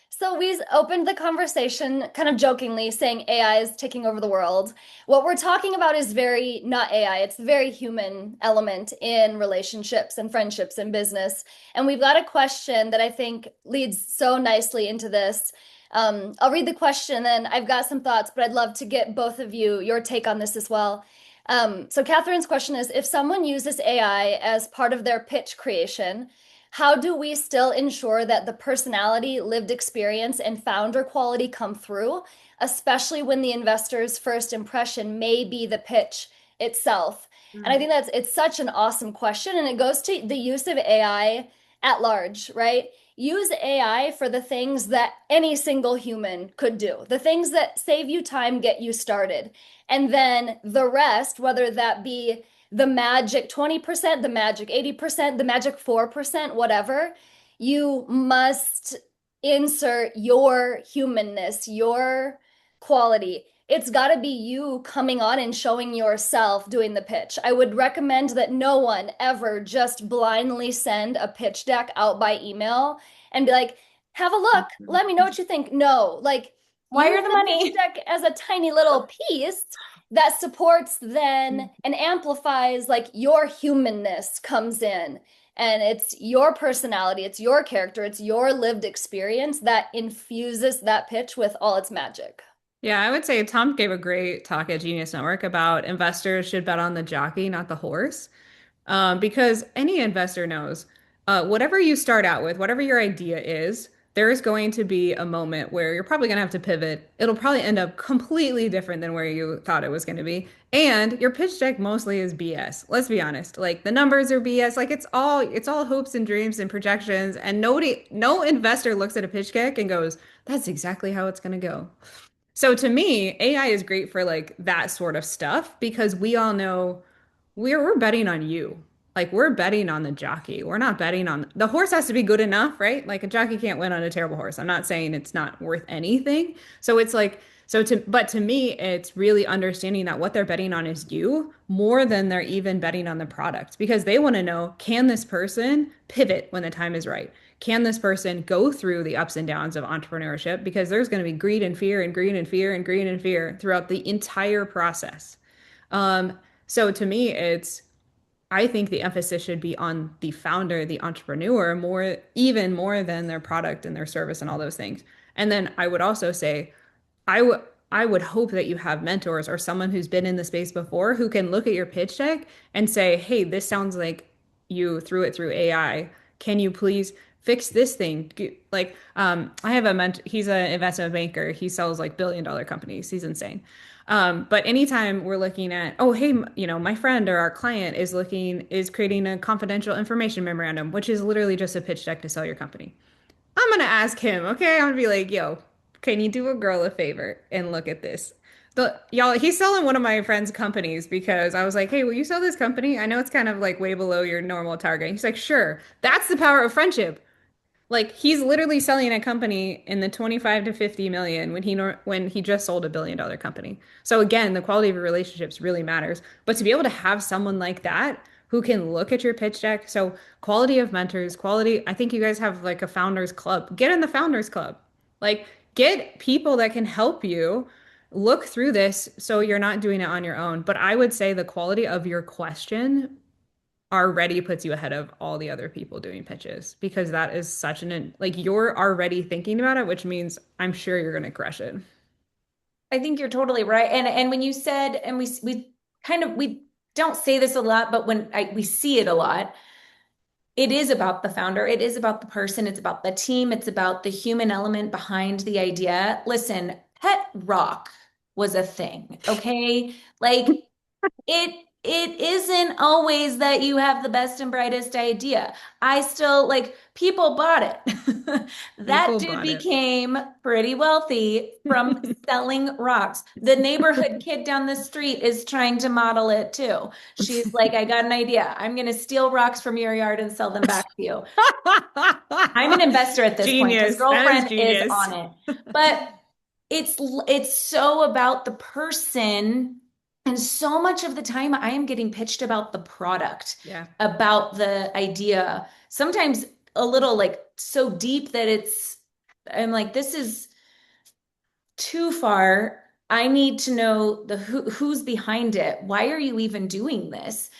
A: So we opened the conversation kind of jokingly saying AI is taking over the world. What we're talking about is very not AI, it's the very human element in relationships and friendships and business. And we've got a question that I think leads so nicely into this. I'll read the question and then I've got some thoughts, but I'd love to get both of you your take on this as well. So Catherine's question is, if someone uses AI as part of their pitch creation, how do we still ensure that the personality, lived experience, and founder quality come through, especially when the investor's first impression may be the pitch itself? And I
B: Mm.
A: think it's such an awesome question, and it goes to the use of AI at large, right? Use AI for the things that any single human could do, the things that save you time, get you started. And then the rest, whether that be the magic 20%, the magic 80%, the magic 4%, whatever, you must insert your humanness, your quality. It's got to be you coming on and showing yourself doing the pitch. I would recommend that no one ever just blindly send a pitch deck out by email and be like, have a look, let me know what you think. No, like use
B: Wire the
A: the pitch
B: money.
A: deck as a tiny little piece that supports then and amplifies like your humanness comes in And it's your personality, it's your character, it's your lived experience that infuses that pitch with all its magic.
C: Yeah, I would say Tom gave a great talk at Genius Network about investors should bet on the jockey, not the horse. Because any investor knows, whatever you start out with, whatever your idea is, there is going to be a moment where you're probably going to have to pivot. It'll probably end up completely different than where you thought it was going to be. And your pitch deck mostly is BS. Let's be honest. Like the numbers are BS. Like it's all hopes and dreams and projections. And no investor looks at a pitch deck and goes, that's exactly how it's going to go. So to me, AI is great for like that sort of stuff because we all know we're betting on you. Like we're betting on the jockey. We're not betting on the horse has to be good enough, right? Like a jockey can't win on a terrible horse. I'm not saying it's not worth anything. So it's like but to me, it's really understanding that what they're betting on is you more than they're even betting on the product because they want to know, can this person pivot when the time is right? Can this person go through the ups and downs of entrepreneurship? Because there's going to be greed and fear and greed and fear and greed and fear throughout the entire process. So to me, I think the emphasis should be on the founder, the entrepreneur, even more than their product and their service and all those things. And then I would also say, I would hope that you have mentors or someone who's been in the space before who can look at your pitch deck and say, hey, this sounds like you threw it through AI. Can you please fix this thing? Like, I have a mentor, he's an investment banker. He sells like billion-dollar companies. He's insane. But anytime we're looking at, oh, hey, my friend or our client is creating a confidential information memorandum, which is literally just a pitch deck to sell your company. I'm gonna ask him, okay? I'm gonna be like, yo, can you do a girl a favor and look at this? He's selling one of my friend's companies because I was like, hey, will you sell this company? I know it's kind of like way below your normal target. He's like, sure. That's the power of friendship. Like he's literally selling a company in the 25 to 50 million when he just sold $1 billion company. So again, the quality of your relationships really matters. But to be able to have someone like that who can look at your pitch deck, so quality of mentors, I think you guys have like a founders club. Get in the founders club. Like get people that can help you look through this so you're not doing it on your own. But I would say the quality of your question already puts you ahead of all the other people doing pitches because that is such like you're already thinking about it, which means I'm sure you're going to crush it.
B: I think you're totally right. And when you said, and we don't say this a lot, but we see it a lot, it is about the founder. It is about the person. It's about the team. It's about the human element behind the idea. Listen, pet rock was a thing, okay? Like it isn't always that you have the best and brightest idea. I still like people bought it. That
C: People
B: dude
C: bought it.
B: became pretty wealthy from selling rocks. The neighborhood kid down the street is trying to model it too. She's like, I got an idea. I'm going to steal rocks from your yard and sell them back to you. I'm an investor at this point because
C: Genius. That is
B: girlfriend is
C: genius.
B: on it. But it's so about the person. And so much of the time, I am getting pitched about the product,
C: Yeah.
B: about the idea, sometimes a little like so deep that I'm like, this is too far. I need to know who's behind it. Why are you even doing this?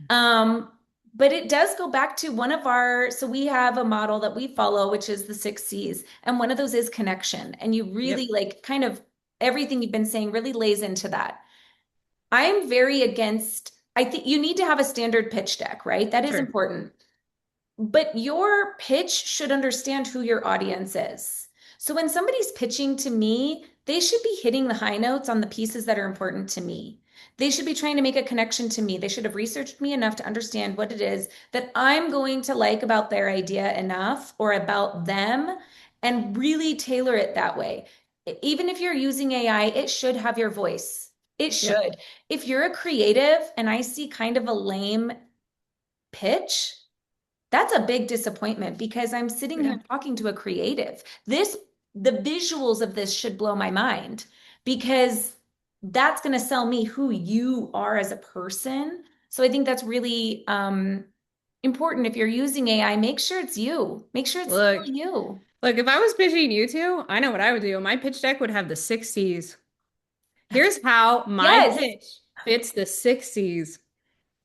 B: Um, but it does go back to so we have a model that we follow, which is the 6 C's. And one of those is connection. And you really
C: Yep.
B: like kind of everything you've been saying really lays into that. I'm very against, I think you need to have a standard pitch deck, right? That is
C: Sure.
B: important. But your pitch should understand who your audience is. So when somebody's pitching to me, they should be hitting the high notes on the pieces that are important to me. They should be trying to make a connection to me. They should have researched me enough to understand what it is that I'm going to like about their idea enough or about them and really tailor it that way. Even if you're using AI, it should have your voice. It
C: Yep.
B: should. If you're a creative and I see kind of a lame pitch, that's a big disappointment because I'm sitting
C: Yeah.
B: here talking to a creative. The visuals of this should blow my mind because that's going to sell me who you are as a person. So I think that's really important. If you're using AI, make sure it's you. Make sure it's still
C: Look,
B: you.
C: look, if I was pitching you two, I know what I would do. My pitch deck would have the 6 C's. Here's how my
B: Yes.
C: pitch fits the 6 C's.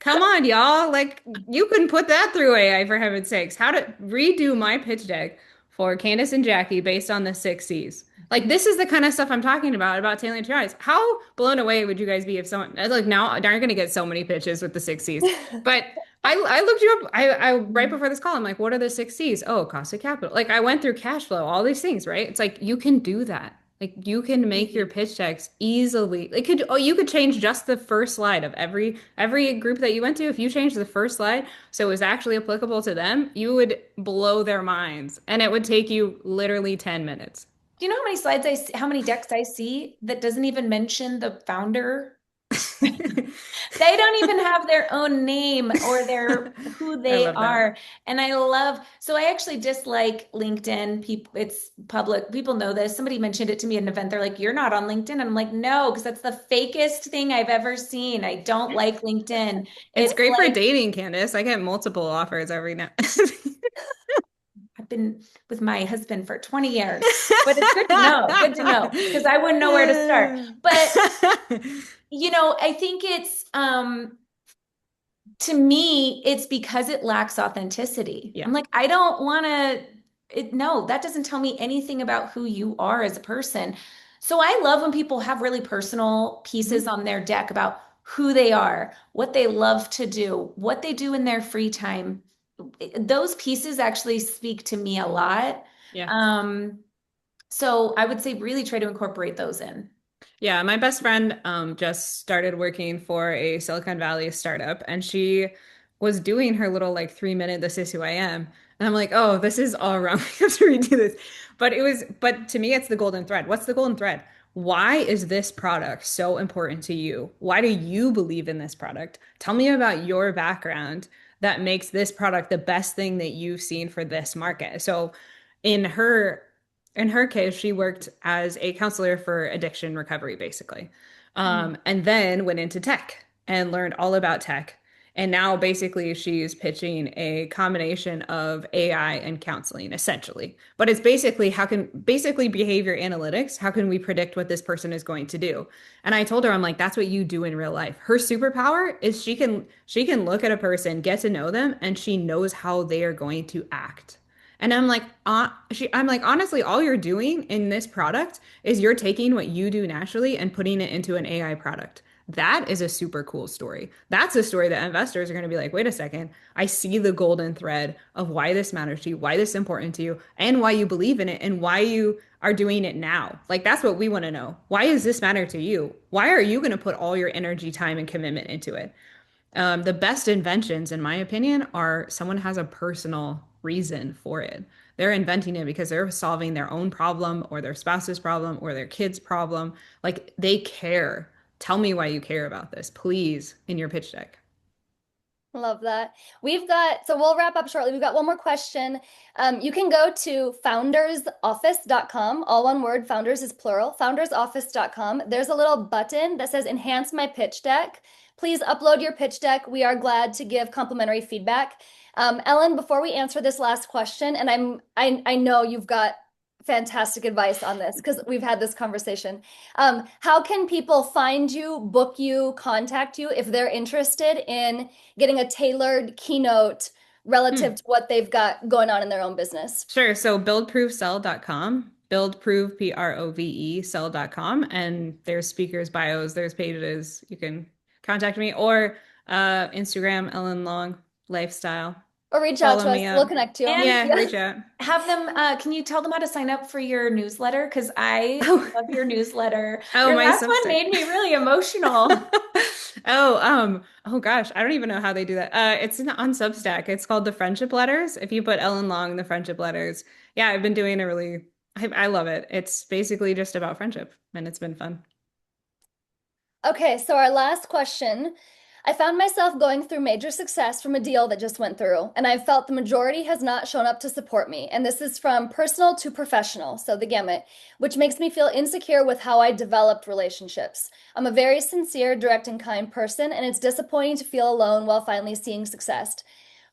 C: Come on, y'all. Like, you couldn't put that through AI for heaven's sakes. How to redo my pitch deck for Candace and Jackie based on the six C's. Like, this is the kind of stuff I'm talking about tailoring to your eyes. How blown away would you guys be if someone, like, now, aren't going to get so many pitches with the six C's. But I looked you up. Right before this call, I'm like, what are the six C's? Oh, cost of capital. Like, I went through cash flow, all these things, right? It's like, you can do that. Like you can make your pitch decks easily. It could you could change just the first slide of every group that you went to. If you changed the first slide so it was actually applicable to them, you would blow their minds. And it would take you literally 10 minutes.
B: Do you know how many slides I see, how many decks I see that doesn't even mention the founder? They don't even have their own name or their who
C: I
B: they
C: love that.
B: are. And I love, so I actually dislike LinkedIn. People, it's public. People know this. Somebody mentioned it to me at an event. They're like, "You're not on LinkedIn." I'm like, "No, because that's the fakest thing I've ever seen. I don't like LinkedIn."
C: It's
B: It's
C: great for
B: like
C: dating, Candace. I get multiple offers every now.
B: I've been with my husband for 20 years, but it's good to know, because I wouldn't know where to start. But I think it's to me, it's because it lacks authenticity.
C: Yeah.
B: I'm like, I don't want to, no, that doesn't tell me anything about who you are as a person. So I love when people have really personal pieces
C: Mhm.
B: on their deck about who they are, what they love to do, what they do in their free time. Those pieces actually speak to me a lot.
C: Yeah.
B: Um, so I would say really try to incorporate those in.
C: Yeah, my best friend just started working for a Silicon Valley startup, and she was doing her little like 3 minute "This is who I am," and I'm like, oh, this is all wrong. We have to redo this. But to me, it's the golden thread. What's the golden thread? Why is this product so important to you? Why do you believe in this product? Tell me about your background that makes this product the best thing that you've seen for this market. So in her in her case, she worked as a counselor for addiction recovery, basically.
B: Mm.
C: And then went into tech and learned all about tech. And now basically she's pitching a combination of AI and counseling, essentially. But it's basically basically behavior analytics. How can we predict what this person is going to do? And I told her, I'm like, that's what you do in real life. Her superpower is she can look at a person, get to know them, and she knows how they are going to act. And I'm like, honestly, all you're doing in this product is you're taking what you do naturally and putting it into an AI product. That is a super cool story. That's a story that investors are going to be like, wait a second, I see the golden thread of why this matters to you, why this is important to you, and why you believe in it, and why you are doing it now. Like, that's what we want to know. Why does this matter to you? Why are you going to put all your energy, time, and commitment into it? The best inventions, in my opinion, are someone has a personal reason for it. They're inventing it because they're solving their own problem or their spouse's problem or their kid's problem. Like they care. Tell me why you care about this, please, in your pitch deck.
A: Love that. So we'll wrap up shortly. We've got one more question. You can go to foundersoffice.com, all one word, founders is plural, foundersoffice.com. There's a little button that says enhance my pitch deck. Please upload your pitch deck. We are glad to give complimentary feedback. Ellen, before we answer this last question, and I know you've got fantastic advice on this because we've had this conversation. How can people find you, book you, contact you if they're interested in getting a tailored keynote relative
C: Hmm.
A: to what they've got going on in their own business?
C: Sure. So buildproofsell.com, buildproof, Prove, sell.com. And there's speakers, bios, there's pages. You can contact me or Instagram, Ellen Long Lifestyle.
A: Or reach out
C: Follow
A: to us.
C: me
A: We'll
C: up.
A: connect you.
B: And
C: Yeah,
A: Yeah.
C: reach out.
B: have them, can you tell them how to sign up for your newsletter? Because I
C: Oh,
B: love your newsletter.
C: oh,
B: Your
C: my
B: last one
C: Substack.
B: made me really emotional.
C: Oh gosh, I don't even know how they do that. On Substack. It's called the Friendship Letters. If you put Ellen Long, the Friendship Letters. Yeah, I've been doing I love it. It's basically just about friendship, and it's been fun.
A: Okay, so our last question. I found myself going through major success from a deal that just went through, and I've felt the majority has not shown up to support me. And this is from personal to professional, so the gamut, which makes me feel insecure with how I developed relationships. I'm a very sincere, direct, and kind person, and it's disappointing to feel alone while finally seeing success.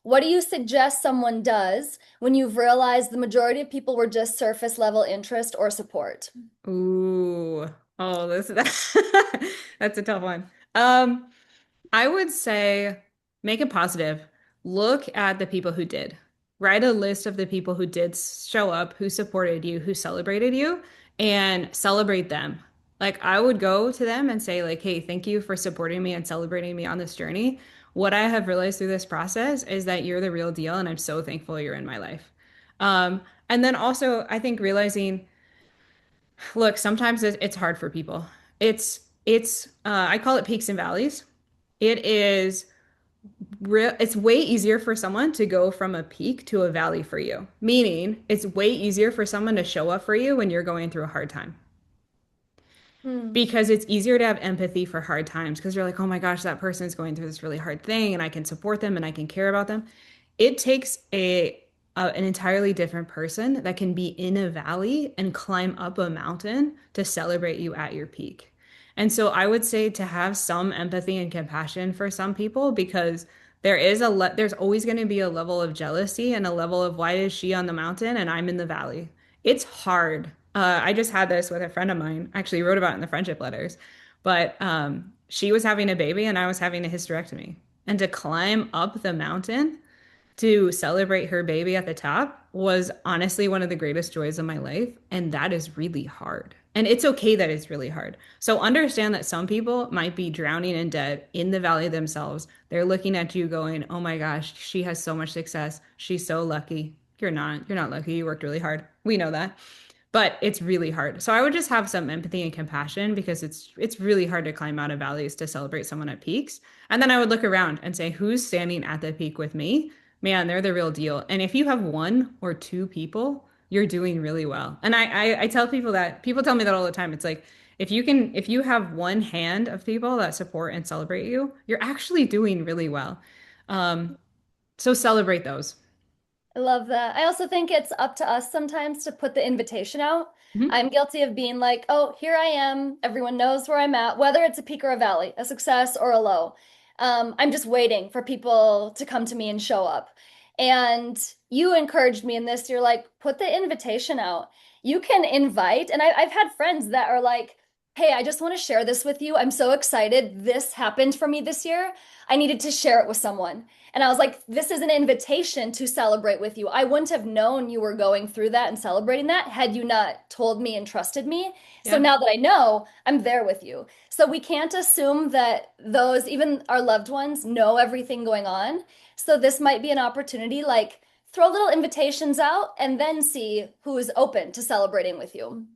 A: What do you suggest someone does when you've realized the majority of people were just surface level interest or support?
C: Ooh. Oh, this that's a tough one. I would say. Make it positive. Look at the people who did. Write a list of the people who did show up, who supported you, who celebrated you, and celebrate them. Like I would go to them and say like, "Hey, thank you for supporting me and celebrating me on this journey. What I have realized through this process is that you're the real deal, and I'm so thankful you're in my life." And then also, I think realizing, look, sometimes it's hard for people. I call it peaks and valleys. It is real, it's way easier for someone to go from a peak to a valley for you. Meaning, it's way easier for someone to show up for you when you're going through a hard time.
A: Hmm.
C: Because it's easier to have empathy for hard times because you're like, oh my gosh, that person is going through this really hard thing and I can support them and I can care about them. It takes an entirely different person that can be in a valley and climb up a mountain to celebrate you at your peak. And so I would say to have some empathy and compassion for some people because there's always going to be a level of jealousy and a level of why is she on the mountain and I'm in the valley. It's hard. I just had this with a friend of mine. Actually wrote about it in the friendship letters, but she was having a baby and I was having a hysterectomy. And to climb up the mountain to celebrate her baby at the top was honestly one of the greatest joys of my life. And that is really hard. And it's okay that it's really hard. So understand that some people might be drowning in debt in the valley themselves. They're looking at you going, oh my gosh, she has so much success. She's so lucky. You're not. You're not lucky. You worked really hard. We know that, but it's really hard. So I would just have some empathy and compassion because it's really hard to climb out of valleys to celebrate someone at peaks. And then I would look around and say, who's standing at the peak with me? Man, they're the real deal. And if you have one or two people, you're doing really well. And I tell people that people tell me that all the time. It's like if you have one hand of people that support and celebrate you, you're actually doing really well. Um, so celebrate those.
A: I love that. I also think it's up to us sometimes to put the invitation out.
C: Mhm.
A: I'm guilty of being like, oh, here I am. Everyone knows where I'm at, whether it's a peak or a valley, a success or a low. I'm just waiting for people to come to me and show up. And you encouraged me in this. You're like, put the invitation out. You can invite, and I've had friends that are like, hey, I just want to share this with you. I'm so excited. This happened for me this year. I needed to share it with someone. And I was like, this is an invitation to celebrate with you. I wouldn't have known you were going through that and celebrating that had you not told me and trusted me. So
C: Yeah.
A: now that I know, I'm there with you. So we can't assume that those, even our loved ones, know everything going on. So this might be an opportunity, like throw little invitations out and then see who is open to celebrating with you.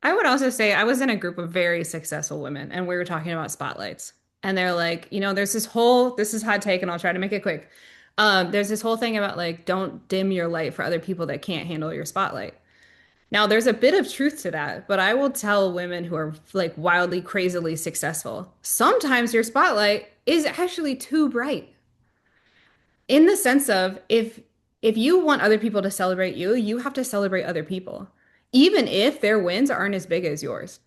C: I would also say I was in a group of very successful women and we were talking about spotlights. And they're like, there's this is hot take and I'll try to make it quick. There's this whole thing about like, don't dim your light for other people that can't handle your spotlight. Now, there's a bit of truth to that, but I will tell women who are like wildly, crazily successful, sometimes your spotlight is actually too bright in the sense of if you want other people to celebrate you, you have to celebrate other people, even if their wins aren't as big as yours.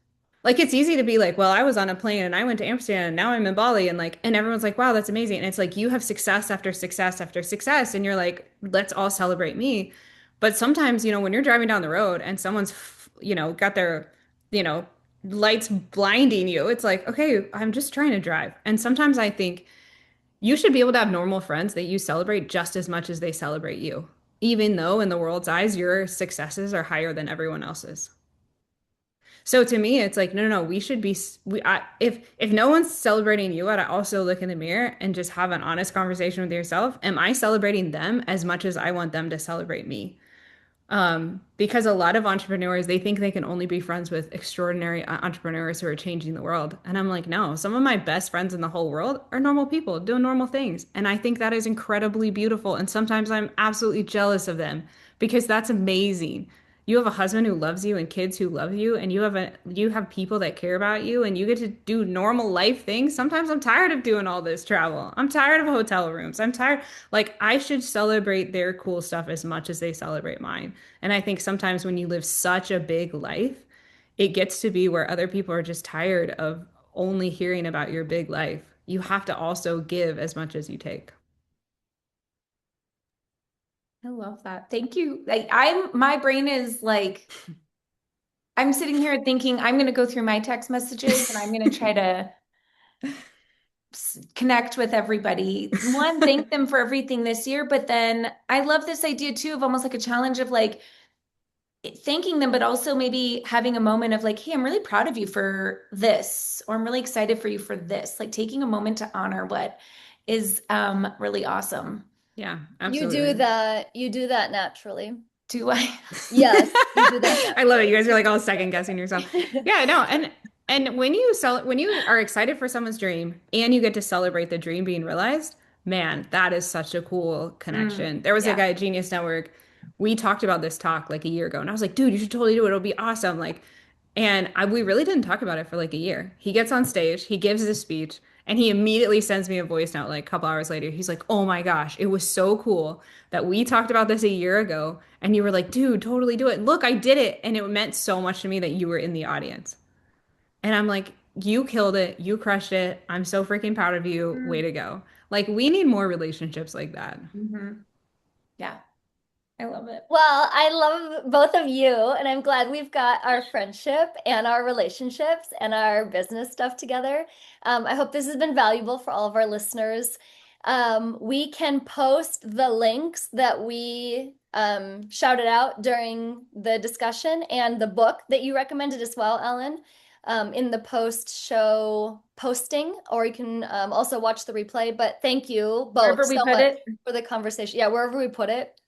C: Like it's easy to be like, well, I was on a plane and I went to Amsterdam and now I'm in Bali and like and everyone's like, wow, that's amazing. And it's like you have success after success after success and you're like, let's all celebrate me. But sometimes, when you're driving down the road and someone's, got their, you know, lights blinding you, it's like, okay, I'm just trying to drive. And sometimes I think you should be able to have normal friends that you celebrate just as much as they celebrate you, even though in the world's eyes, your successes are higher than everyone else's. So to me, it's like, no, no, no, we should be, if no one's celebrating you, I'd also look in the mirror and just have an honest conversation with yourself. Am I celebrating them as much as I want them to celebrate me? Because a lot of entrepreneurs, they think they can only be friends with extraordinary entrepreneurs who are changing the world. And I'm like, no, some of my best friends in the whole world are normal people doing normal things. And I think that is incredibly beautiful. And sometimes I'm absolutely jealous of them because that's amazing. You have a husband who loves you and kids who love you, and you have people that care about you, and you get to do normal life things. Sometimes I'm tired of doing all this travel. I'm tired of hotel rooms. I'm tired. Like I should celebrate their cool stuff as much as they celebrate mine. And I think sometimes when you live such a big life, it gets to be where other people are just tired of only hearing about your big life. You have to also give as much as you take.
B: I love that. Thank you. My brain is like, I'm sitting here thinking I'm going to go through my text messages and I'm going to try to connect with everybody. One, thank them for everything this year, but then I love this idea too of almost like a challenge of like thanking them, but also maybe having a moment of like, hey, I'm really proud of you for this, or I'm really excited for you for this. Like taking a moment to honor what is really awesome.
C: Yeah,
A: You do
C: absolutely.
A: that. You do that naturally.
B: Do I?
A: Yes, you do that
C: I love it. You
A: naturally.
C: guys are like all second guessing yourself. Yeah, no, and when you are excited for someone's dream and you get to celebrate the dream being realized, man, that is such a cool connection. There was a
B: Yeah.
C: guy at Genius Network. We talked about this talk like a year ago, and I was like, dude, you should totally do it. It'll be awesome. Like, we really didn't talk about it for like a year. He gets on stage, he gives his speech, and he immediately sends me a voice note like a couple hours later. He's like, "Oh my gosh, it was so cool that we talked about this a year ago, and you were like, dude, totally do it. Look, I did it, and it meant so much to me that you were in the audience." And I'm like, "You killed it. You crushed it. I'm so freaking proud of you. Way to go." Like, we need more relationships like that.
B: Mm-hmm. Yeah, I love it.
A: Well, I love both of you, and I'm glad we've got our friendship and our relationships and our business stuff together. I hope this has been valuable for all of our listeners. We can post the links that we shouted out during the discussion and the book that you recommended as well, Ellen, in the post-show posting, or you can also watch the replay. But thank you both
B: Wherever we
A: so
B: put
A: much
B: it.
A: for the conversation. Yeah, wherever we put it.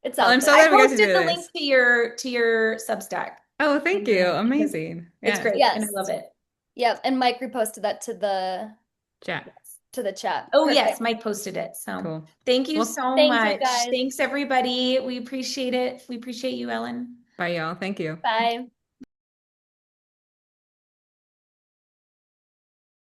A: It's
C: Well,
A: out
C: I'm
A: there.
C: so
B: I
C: glad we got to do
B: posted the link
C: this.
B: to your Substack.
C: Oh, thank you.
B: Because
C: Amazing.
B: it's
C: Yeah.
B: great and I love
A: Yes.
B: it.
A: Yep. And Mike reposted that to the
C: Chat.
A: yes, to the chat.
B: Oh, yes,
A: Perfect.
B: Mike posted it. So
C: Cool.
B: thank you
C: Well,
B: so
A: Thank you
B: much.
A: guys.
B: Thanks, everybody. We appreciate it. We appreciate you, Ellen.
C: bye, y'all. Thank you.
A: Bye.